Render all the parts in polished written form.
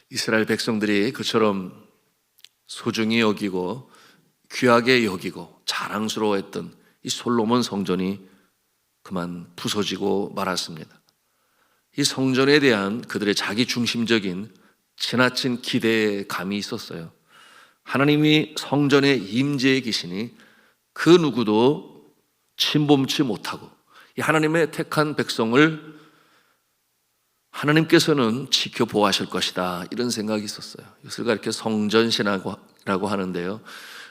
이스라엘 백성들이 그처럼 소중히 여기고 귀하게 여기고 자랑스러워했던 이 솔로몬 성전이 그만 부서지고 말았습니다. 이 성전에 대한 그들의 자기 중심적인 지나친 기대감이 있었어요. 하나님이 성전에 임재해 계시니 그 누구도 침범치 못하고 이 하나님의 택한 백성을 하나님께서는 지켜보호하실 것이다, 이런 생각이 있었어요. 이것을 이렇게 성전신화라고 하는데요,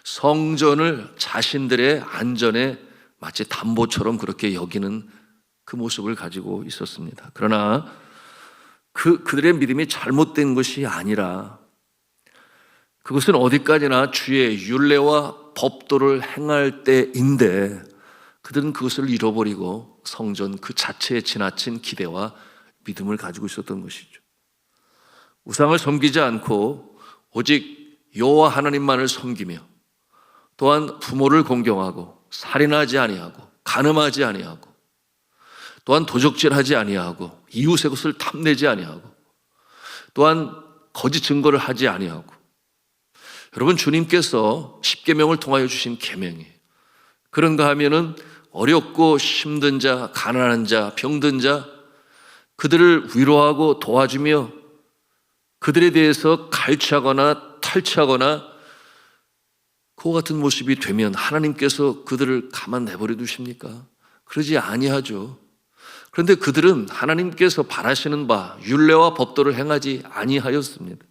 성전을 자신들의 안전에 마치 담보처럼 그렇게 여기는 그 모습을 가지고 있었습니다. 그러나 그들의 믿음이 잘못된 것이 아니라 그것은 어디까지나 주의 율례와 법도를 행할 때인데 그들은 그것을 잃어버리고 성전 그 자체에 지나친 기대와 믿음을 가지고 있었던 것이죠. 우상을 섬기지 않고 오직 여호와 하나님만을 섬기며 또한 부모를 공경하고 살인하지 아니하고 간음하지 아니하고 또한 도적질하지 아니하고 이웃의 것을 탐내지 아니하고 또한 거짓 증거를 하지 아니하고, 여러분, 주님께서 십계명을 통하여 주신 계명이에요. 그런가 하면은 어렵고 힘든 자, 가난한 자, 병든 자, 그들을 위로하고 도와주며 그들에 대해서 갈취하거나 탈취하거나 그와 같은 모습이 되면 하나님께서 그들을 가만 내버려 두십니까? 그러지 아니하죠. 그런데 그들은 하나님께서 바라시는 바 율례와 법도를 행하지 아니하였습니다.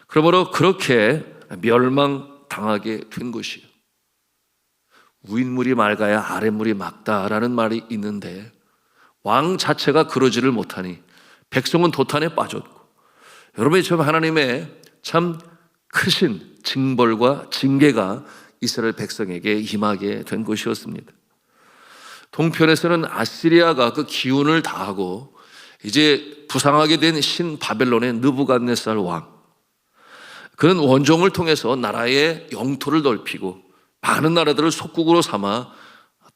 그러므로 그렇게 멸망당하게 된 것이에요. 윗물이 맑아야 아랫물이 맑다라는 말이 있는데 왕 자체가 그러지를 못하니 백성은 도탄에 빠졌고, 여러분이 처음 하나님의 참 크신 징벌과 징계가 이스라엘 백성에게 임하게 된 것이었습니다. 동편에서는 아시리아가 그 기운을 다하고 이제 부상하게 된 신 바벨론의 느부갓네살 왕, 그는 원종을 통해서 나라의 영토를 넓히고 많은 나라들을 속국으로 삼아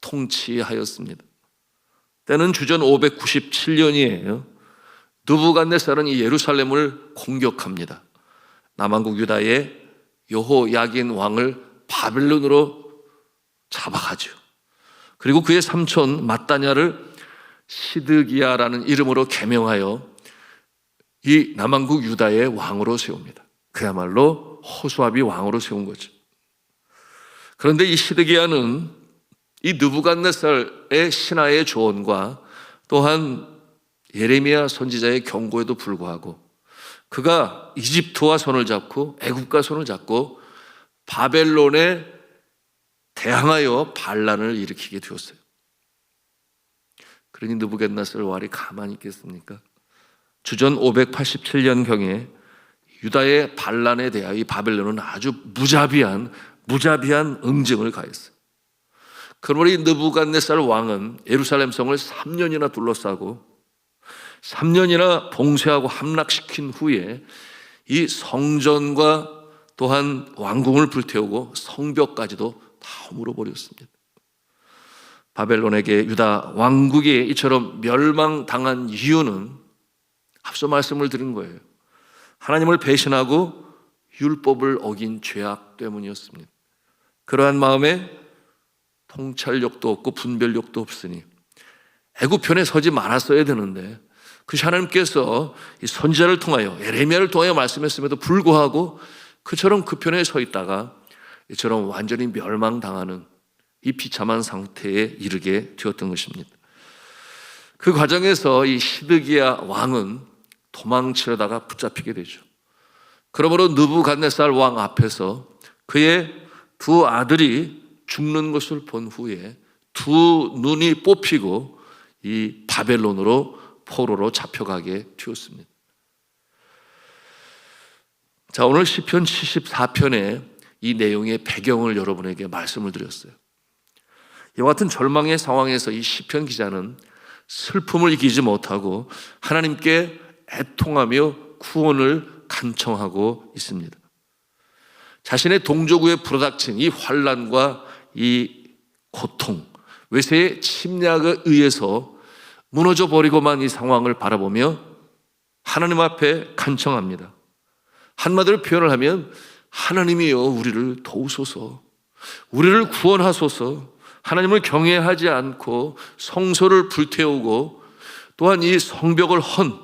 통치하였습니다. 때는 주전 597년이에요. 느부갓네살은 이 예루살렘을 공격합니다. 남한국 유다의 여호야긴 왕을 바벨론으로 잡아가죠. 그리고 그의 삼촌 마따냐를 시드기야라는 이름으로 개명하여 이 남한국 유다의 왕으로 세웁니다. 그야말로 호수아비 왕으로 세운 거죠. 그런데 이 시드기야는 이 느부갓네살의 신하의 조언과 또한 예레미야 선지자의 경고에도 불구하고 그가 이집트와 손을 잡고 애굽과 손을 잡고 바벨론에 대항하여 반란을 일으키게 되었어요. 그러니 느부갓네살 왕이 가만히 있겠습니까? 주전 587년경에 유다의 반란에 대하여 이 바벨론은 아주 무자비한 응징을 가했어요. 그러므로 이 느부갓네살 왕은 예루살렘 성을 3년이나 둘러싸고 3년이나 봉쇄하고 함락시킨 후에 이 성전과 또한 왕궁을 불태우고 성벽까지도 다 허물어버렸습니다. 바벨론에게 유다 왕국이 이처럼 멸망당한 이유는 앞서 말씀을 드린 거예요. 하나님을 배신하고 율법을 어긴 죄악 때문이었습니다. 그러한 마음에 통찰력도 없고 분별력도 없으니 애굽 편에 서지 말았어야 되는데 그것이 하나님께서 이 선지자를 통하여 예레미야를 통하여 말씀했음에도 불구하고 그처럼 그 편에 서 있다가 이처럼 완전히 멸망당하는 이 비참한 상태에 이르게 되었던 것입니다. 그 과정에서 이 시드기야 왕은 도망치려다가 붙잡히게 되죠. 그러므로 느부갓네살 왕 앞에서 그의 두 아들이 죽는 것을 본 후에 두 눈이 뽑히고 이 바벨론으로 포로로 잡혀가게 되었습니다. 자, 오늘 시편 74편의 이 내용의 배경을 여러분에게 말씀을 드렸어요. 이와 같은 절망의 상황에서 이 시편 기자는 슬픔을 이기지 못하고 하나님께 애통하며 구원을 간청하고 있습니다. 자신의 동족에 불어닥친 이 환난과 이 고통, 외세의 침략에 의해서 무너져 버리고만 이 상황을 바라보며 하나님 앞에 간청합니다. 한마디로 표현을 하면 하나님이여 우리를 도우소서, 우리를 구원하소서. 하나님을 경외하지 않고 성소를 불태우고 또한 이 성벽을 헌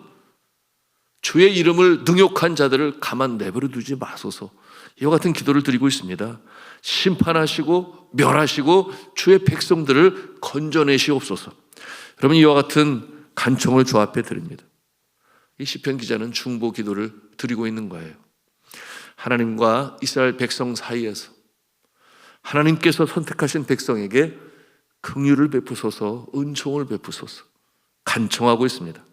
주의 이름을 능욕한 자들을 가만 내버려 두지 마소서. 이와 같은 기도를 드리고 있습니다. 심판하시고 멸하시고 주의 백성들을 건져내시옵소서. 여러분, 이와 같은 간청을 주 앞에 드립니다. 이 시편 기자는 중보 기도를 드리고 있는 거예요. 하나님과 이스라엘 백성 사이에서 하나님께서 선택하신 백성에게 긍휼을 베푸소서, 은총을 베푸소서 간청하고 있습니다.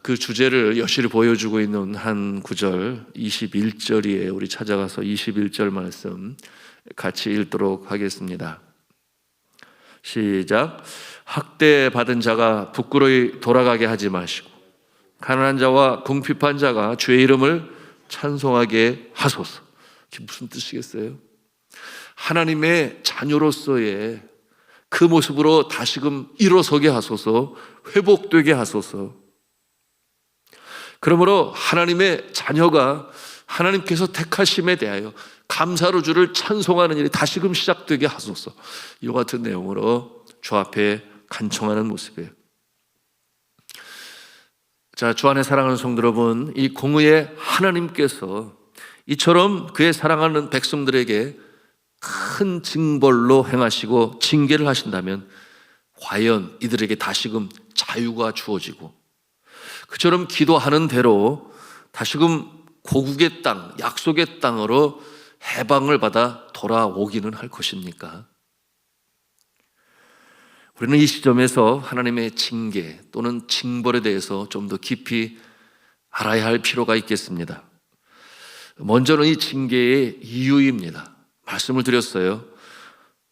그 주제를 여실히 보여주고 있는 한 구절 21절이에요. 우리 찾아가서 21절 말씀 같이 읽도록 하겠습니다. 시작. 학대받은 자가 부끄러이 돌아가게 하지 마시고 가난한 자와 궁핍한 자가 주의 이름을 찬송하게 하소서. 이게 무슨 뜻이겠어요? 하나님의 자녀로서의 그 모습으로 다시금 일어서게 하소서, 회복되게 하소서. 그러므로 하나님의 자녀가 하나님께서 택하심에 대하여 감사로 주를 찬송하는 일이 다시금 시작되게 하소서. 이와 같은 내용으로 주 앞에 간청하는 모습이에요. 자, 주 안에 사랑하는 성도 여러분, 이 공의의 하나님께서 이처럼 그의 사랑하는 백성들에게 큰 징벌로 행하시고 징계를 하신다면 과연 이들에게 다시금 자유가 주어지고 그처럼 기도하는 대로 다시금 고국의 땅, 약속의 땅으로 해방을 받아 돌아오기는 할 것입니까? 우리는 이 시점에서 하나님의 징계 또는 징벌에 대해서 좀 더 깊이 알아야 할 필요가 있겠습니다. 먼저는 이 징계의 이유입니다. 말씀을 드렸어요.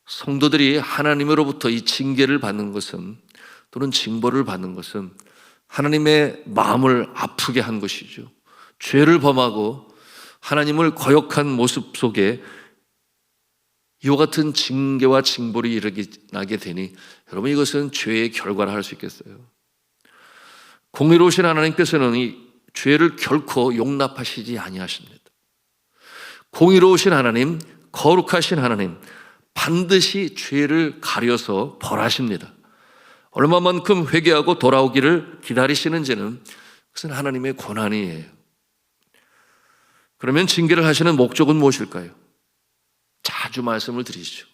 성도들이 하나님으로부터 이 징계를 받는 것은 또는 징벌을 받는 것은 하나님의 마음을 아프게 한 것이죠. 죄를 범하고 하나님을 거역한 모습 속에 이와 같은 징계와 징벌이 일어나게 되니 여러분, 이것은 죄의 결과라 할 수 있겠어요. 공의로우신 하나님께서는 이 죄를 결코 용납하시지 아니하십니다. 공의로우신 하나님, 거룩하신 하나님, 반드시 죄를 가려서 벌하십니다. 얼마만큼 회개하고 돌아오기를 기다리시는지는 그것은 하나님의 권한이에요. 그러면 징계를 하시는 목적은 무엇일까요? 자주 말씀을 드리죠.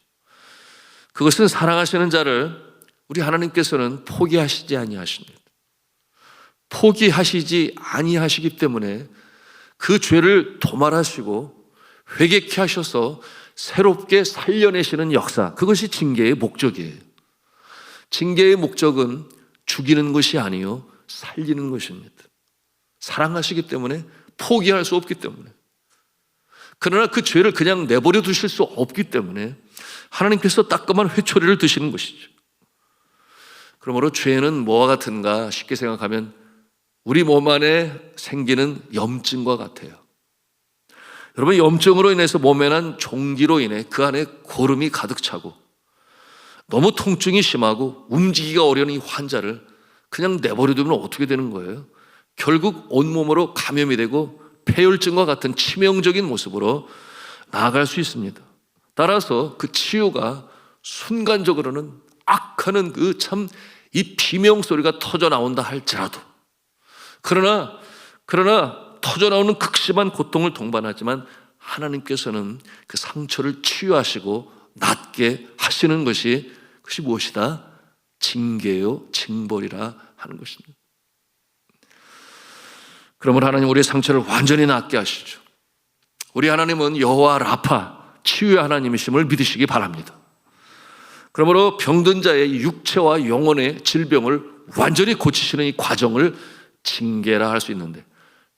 그것은 사랑하시는 자를 우리 하나님께서는 포기하시지 아니하십니다. 포기하시지 아니하시기 때문에 그 죄를 도말하시고 회개케 하셔서 새롭게 살려내시는 역사, 그것이 징계의 목적이에요. 징계의 목적은 죽이는 것이 아니요 살리는 것입니다. 사랑하시기 때문에 포기할 수 없기 때문에, 그러나 그 죄를 그냥 내버려 두실 수 없기 때문에 하나님께서 따끔한 회초리를 드시는 것이죠. 그러므로 죄는 뭐와 같은가 쉽게 생각하면 우리 몸 안에 생기는 염증과 같아요. 여러분, 염증으로 인해서 몸에 난 종기로 인해 그 안에 고름이 가득 차고 너무 통증이 심하고 움직이기가 어려운 이 환자를 그냥 내버려 두면 어떻게 되는 거예요? 결국 온몸으로 감염이 되고 폐혈증과 같은 치명적인 모습으로 나아갈 수 있습니다. 따라서 그 치유가 순간적으로는 악하는 그 참 이 비명소리가 터져 나온다 할지라도, 그러나 터져 나오는 극심한 고통을 동반하지만 하나님께서는 그 상처를 치유하시고 낫게 하시는 것이, 그것이 무엇이다? 징계요 징벌이라 하는 것입니다. 그러므로 하나님 우리의 상처를 완전히 낫게 하시죠. 우리 하나님은 여호와 라파, 치유의 하나님이심을 믿으시기 바랍니다. 그러므로 병든 자의 육체와 영혼의 질병을 완전히 고치시는 이 과정을 징계라 할 수 있는데,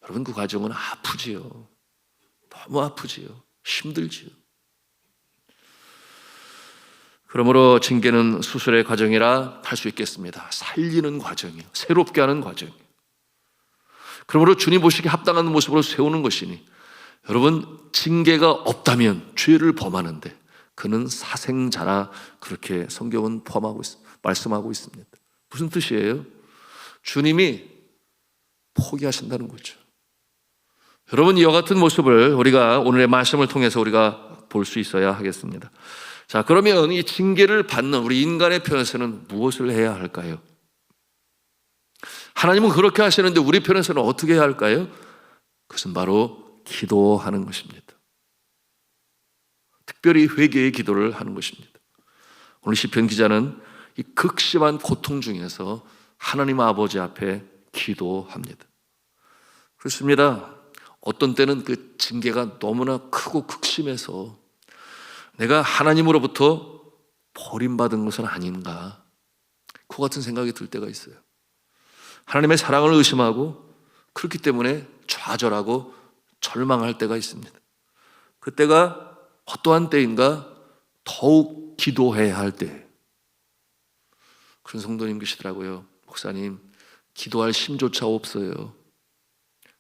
여러분, 그 과정은 아프지요. 너무 아프지요. 힘들지요. 그러므로 징계는 수술의 과정이라 할 수 있겠습니다. 살리는 과정이요, 새롭게 하는 과정이요. 그러므로 주님 보시기에 합당한 모습으로 세우는 것이니, 여러분, 징계가 없다면 죄를 범하는데 그는 사생자라 그렇게 성경은 말씀하고 있습니다. 무슨 뜻이에요? 주님이 포기하신다는 거죠. 여러분, 이와 같은 모습을 우리가 오늘의 말씀을 통해서 우리가 볼 수 있어야 하겠습니다. 자, 그러면 이 징계를 받는 우리 인간의 편에서는 무엇을 해야 할까요? 하나님은 그렇게 하시는데 우리 편에서는 어떻게 해야 할까요? 그것은 바로 기도하는 것입니다. 특별히 회개의 기도를 하는 것입니다. 오늘 시편 기자는 이 극심한 고통 중에서 하나님 아버지 앞에 기도합니다. 그렇습니다. 어떤 때는 그 징계가 너무나 크고 극심해서 내가 하나님으로부터 버림받은 것은 아닌가, 그 같은 생각이 들 때가 있어요. 하나님의 사랑을 의심하고 그렇기 때문에 좌절하고 절망할 때가 있습니다. 그때가 어떠한 때인가? 더욱 기도해야 할 때. 그런 성도님 계시더라고요. 목사님, 기도할 힘조차 없어요.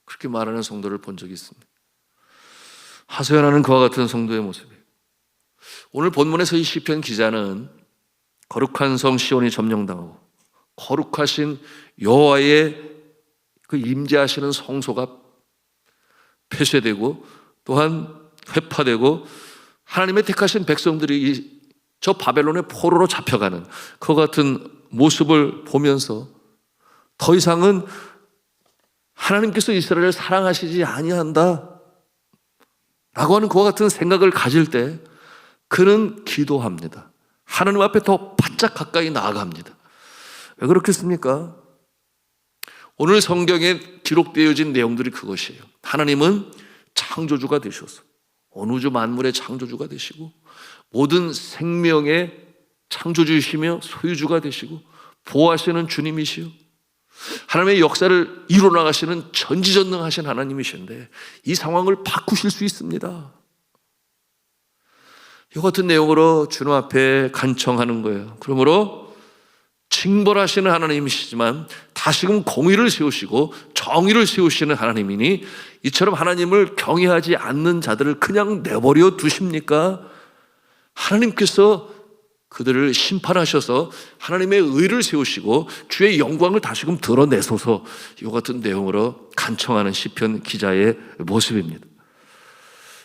그렇게 말하는 성도를 본 적이 있습니다. 하소연하는 그와 같은 성도의 모습이에요. 오늘 본문에서 이 시편 기자는 거룩한 성 시온이 점령당하고 거룩하신 여호와의 그 임재하시는 성소가 폐쇄되고 또한 회파되고 하나님의 택하신 백성들이 저 바벨론의 포로로 잡혀가는 그 같은 모습을 보면서 더 이상은 하나님께서 이스라엘을 사랑하시지 아니한다 라고 하는 그와 같은 생각을 가질 때 그는 기도합니다. 하나님 앞에 더 바짝 가까이 나아갑니다. 왜 그렇겠습니까? 오늘 성경에 기록되어진 내용들이 그것이에요. 하나님은 창조주가 되셔서 온 우주 만물의 창조주가 되시고 모든 생명의 창조주이시며 소유주가 되시고 보호하시는 주님이시요 하나님의 역사를 이루어나가시는 전지전능하신 하나님이신데 이 상황을 바꾸실 수 있습니다. 이 같은 내용으로 주님 앞에 간청하는 거예요. 그러므로 징벌하시는 하나님이시지만 다시금 공의를 세우시고 정의를 세우시는 하나님이니 이처럼 하나님을 경외하지 않는 자들을 그냥 내버려 두십니까? 하나님께서 그들을 심판하셔서 하나님의 의를 세우시고 주의 영광을 다시금 드러내소서. 이 같은 내용으로 간청하는 시편 기자의 모습입니다.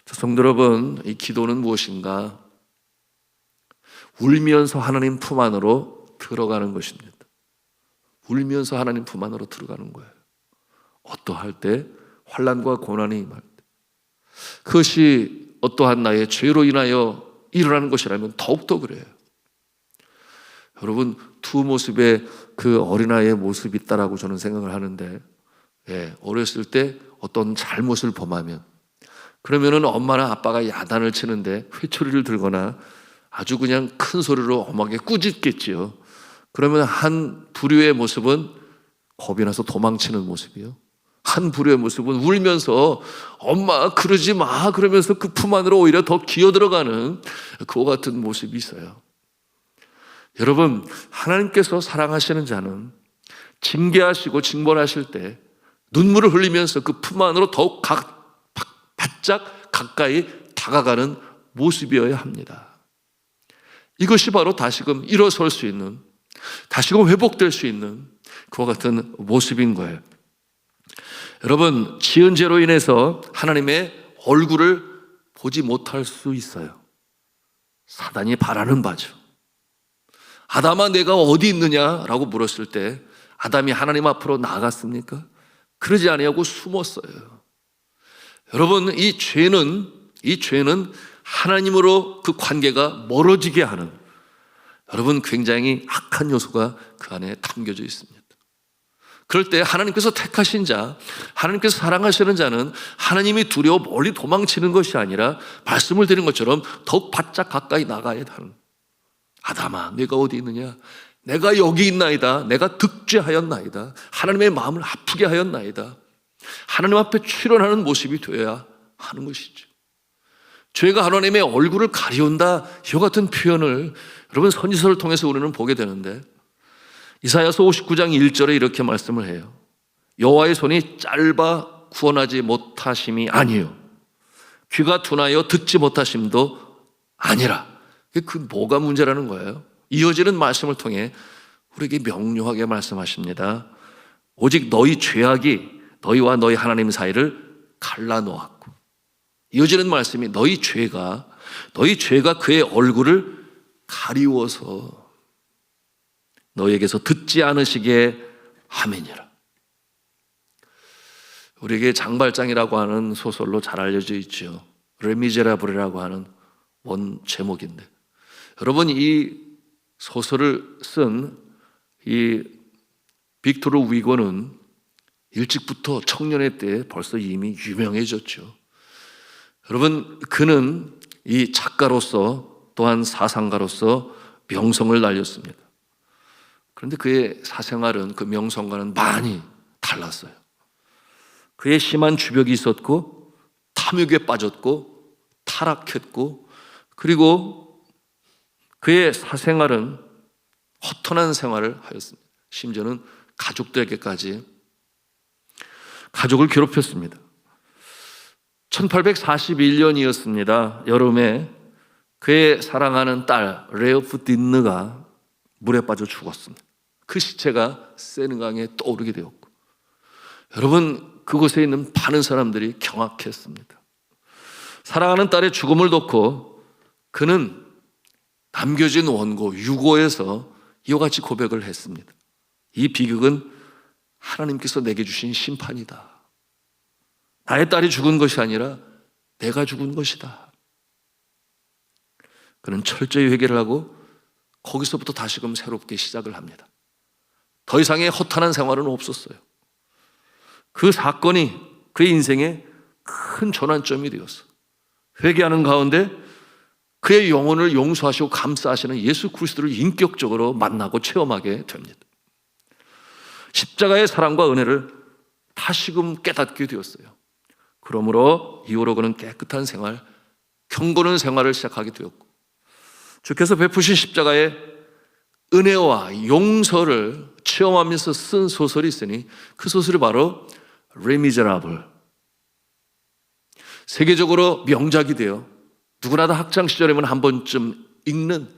성도 여러분, 이 기도는 무엇인가? 울면서 하나님 품 안으로 들어가는 것입니다. 울면서 하나님 품 안으로 들어가는 거예요. 어떠할 때? 환난과 고난이 임할 때. 그것이 어떠한 나의 죄로 인하여 일어나는 것이라면 더욱더 그래요. 여러분, 두 모습의 그 어린아이의 모습이 있다라고 저는 생각을 하는데, 어렸을 때 어떤 잘못을 범하면 그러면은 엄마나 아빠가 야단을 치는데 회초리를 들거나 아주 그냥 큰 소리로 엄하게 꾸짖겠지요. 그러면 한 부류의 모습은 겁이 나서 도망치는 모습이요. 한 부류의 모습은 울면서 엄마 그러지 마 그러면서 그 품 안으로 오히려 더 기어들어가는 그와 같은 모습이 있어요. 여러분, 하나님께서 사랑하시는 자는 징계하시고 징벌하실 때 눈물을 흘리면서 그 품 안으로 더욱 바짝 가까이 다가가는 모습이어야 합니다. 이것이 바로 다시금 일어설 수 있는, 다시금 회복될 수 있는 그와 같은 모습인 거예요. 여러분, 지은 죄로 인해서 하나님의 얼굴을 보지 못할 수 있어요. 사단이 바라는 바죠. 아담아 내가 어디 있느냐라고 물었을 때 아담이 하나님 앞으로 나갔습니까? 그러지 아니하고 숨었어요. 여러분, 이 죄는 하나님으로 그 관계가 멀어지게 하는, 여러분, 굉장히 악한 요소가 그 안에 담겨져 있습니다. 그럴 때 하나님께서 택하신 자, 하나님께서 사랑하시는 자는 하나님이 두려워 멀리 도망치는 것이 아니라 말씀을 드린 것처럼 더욱 바짝 가까이 나가야 하는, 아담아 내가 어디 있느냐? 내가 여기 있나이다. 내가 득죄하였나이다. 하나님의 마음을 아프게 하였나이다. 하나님 앞에 출현하는 모습이 되어야 하는 것이죠. 죄가 하나님의 얼굴을 가리운다, 이와 같은 표현을 여러분 선지서를 통해서 우리는 보게 되는데, 이사야서 59장 1절에 이렇게 말씀을 해요. 여호와의 손이 짧아 구원하지 못하심이 아니요 귀가 둔하여 듣지 못하심도 아니라 그 뭐가 문제라는 거예요? 이어지는 말씀을 통해 우리에게 명료하게 말씀하십니다. 오직 너희 죄악이 너희와 너희 하나님 사이를 갈라놓았고, 이어지는 말씀이 너희 죄가 그의 얼굴을 가리워서 너희에게서 듣지 않으시게 함이니라. 우리에게 장발장이라고 하는 소설로 잘 알려져 있죠. 레미제라블이라고 하는 원 제목인데, 여러분 이 소설을 쓴 이 빅토르 위고는 일찍부터 청년의 때 벌써 이미 유명해졌죠. 여러분 그는 이 작가로서 또한 사상가로서 명성을 날렸습니다. 그런데 그의 사생활은 그 명성과는 많이 달랐어요. 그의 심한 주벽이 있었고, 탐욕에 빠졌고, 타락했고, 그리고 그의 사생활은 허탄한 생활을 하였습니다. 심지어는 가족들에게까지 가족을 괴롭혔습니다. 1841년이었습니다. 여름에 그의 사랑하는 딸 레오프 딘느가 물에 빠져 죽었습니다. 그 시체가 세느강에 떠오르게 되었고, 여러분 그곳에 있는 많은 사람들이 경악했습니다. 사랑하는 딸의 죽음을 덮고 그는 남겨진 원고 유고에서 이와 같이 고백을 했습니다. 이 비극은 하나님께서 내게 주신 심판이다. 나의 딸이 죽은 것이 아니라 내가 죽은 것이다. 그는 철저히 회개를 하고 거기서부터 다시금 새롭게 시작을 합니다. 더 이상의 허탄한 생활은 없었어요. 그 사건이 그의 인생에 큰 전환점이 되었어. 회개하는 가운데 그의 영혼을 용서하시고 감싸시는 예수 그리스도를 인격적으로 만나고 체험하게 됩니다. 십자가의 사랑과 은혜를 다시금 깨닫게 되었어요. 그러므로 이후로 그는 깨끗한 생활, 경건한 생활을 시작하게 되었고, 주께서 베푸신 십자가의 은혜와 용서를 체험하면서 쓴 소설이 있으니 그 소설이 바로 레미제라블, 세계적으로 명작이 되어 누구나 다 학창시절이면 한 번쯤 읽는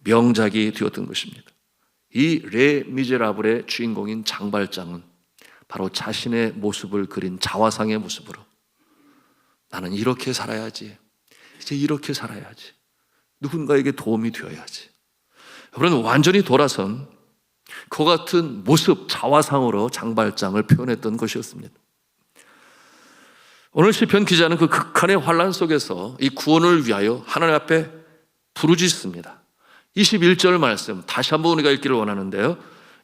명작이 되었던 것입니다. 이 레미제라블의 주인공인 장발장은 바로 자신의 모습을 그린 자화상의 모습으로 나는 이렇게 살아야지, 이제 이렇게 살아야지, 누군가에게 도움이 되어야지. 여러분 완전히 돌아선 그와 같은 모습, 자화상으로 장발장을 표현했던 것이었습니다. 오늘 시편 기자는 그 극한의 환난 속에서 이 구원을 위하여 하나님 앞에 부르짖습니다. 21절 말씀 다시 한번 우리가 읽기를 원하는데요,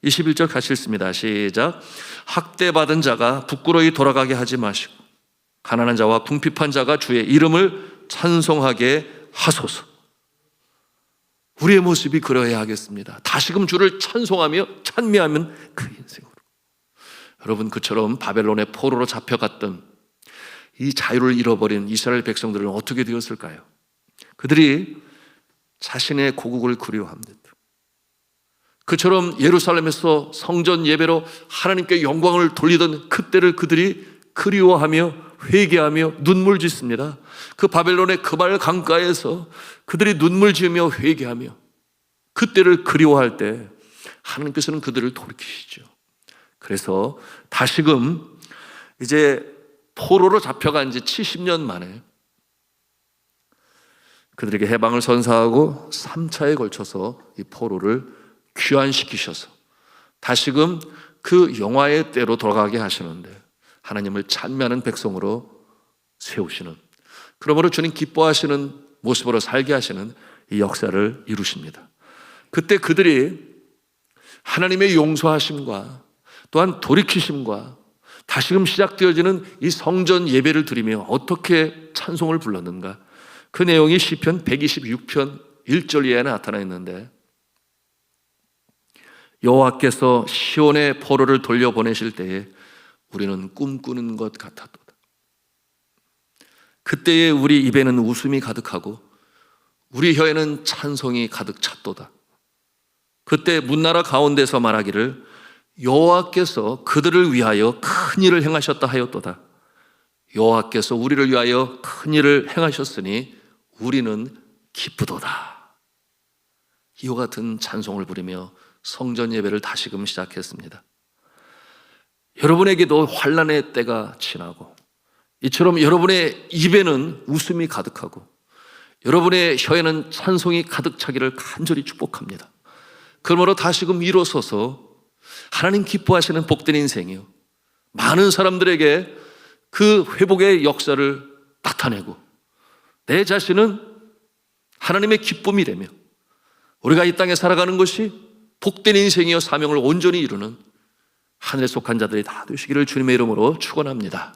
21절 같이 읽습니다. 시작. 학대받은 자가 부끄러이 돌아가게 하지 마시고 가난한 자와 궁핍한 자가 주의 이름을 찬송하게 하소서. 우리의 모습이 그러해야 하겠습니다. 다시금 주를 찬송하며 찬미하면 그 인생으로. 여러분 그처럼 바벨론의 포로로 잡혀갔던 이 자유를 잃어버린 이스라엘 백성들은 어떻게 되었을까요? 그들이 자신의 고국을 그리워합니다. 그처럼 예루살렘에서 성전 예배로 하나님께 영광을 돌리던 그때를 그들이 그리워하며 회개하며 눈물 짓습니다. 그 바벨론의 그발 강가에서 그들이 눈물 지으며 회개하며 그때를 그리워할 때 하나님께서는 그들을 돌이키시죠. 그래서 다시금 이제 포로로 잡혀간 지 70년 만에 그들에게 해방을 선사하고 3차에 걸쳐서 이 포로를 귀환시키셔서 다시금 그 영화의 때로 돌아가게 하시는데 하나님을 찬미하는 백성으로 세우시는, 그러므로 주님 기뻐하시는 모습으로 살게 하시는 이 역사를 이루십니다. 그때 그들이 하나님의 용서하심과 또한 돌이키심과 다시금 시작되어지는 이 성전 예배를 드리며 어떻게 찬송을 불렀는가, 그 내용이 시편 126편 1절 이하에 나타나 있는데, 여호와께서 시온의 포로를 돌려보내실 때에 우리는 꿈꾸는 것 같았도다. 그때에 우리 입에는 웃음이 가득하고 우리 혀에는 찬송이 가득 찼도다. 그때 문나라 가운데서 말하기를 여호와께서 그들을 위하여 큰 일을 행하셨다 하였도다. 여호와께서 우리를 위하여 큰 일을 행하셨으니 우리는 기쁘도다. 이와 같은 찬송을 부르며 성전 예배를 다시금 시작했습니다. 여러분에게도 환난의 때가 지나고 이처럼 여러분의 입에는 웃음이 가득하고 여러분의 혀에는 찬송이 가득 차기를 간절히 축복합니다. 그러므로 다시금 일어서서 하나님 기뻐하시는 복된 인생이요, 많은 사람들에게 그 회복의 역사를 나타내고 내 자신은 하나님의 기쁨이라며 우리가 이 땅에 살아가는 것이 복된 인생이요 사명을 온전히 이루는 하늘에 속한 자들이 다 되시기를 주님의 이름으로 축원합니다.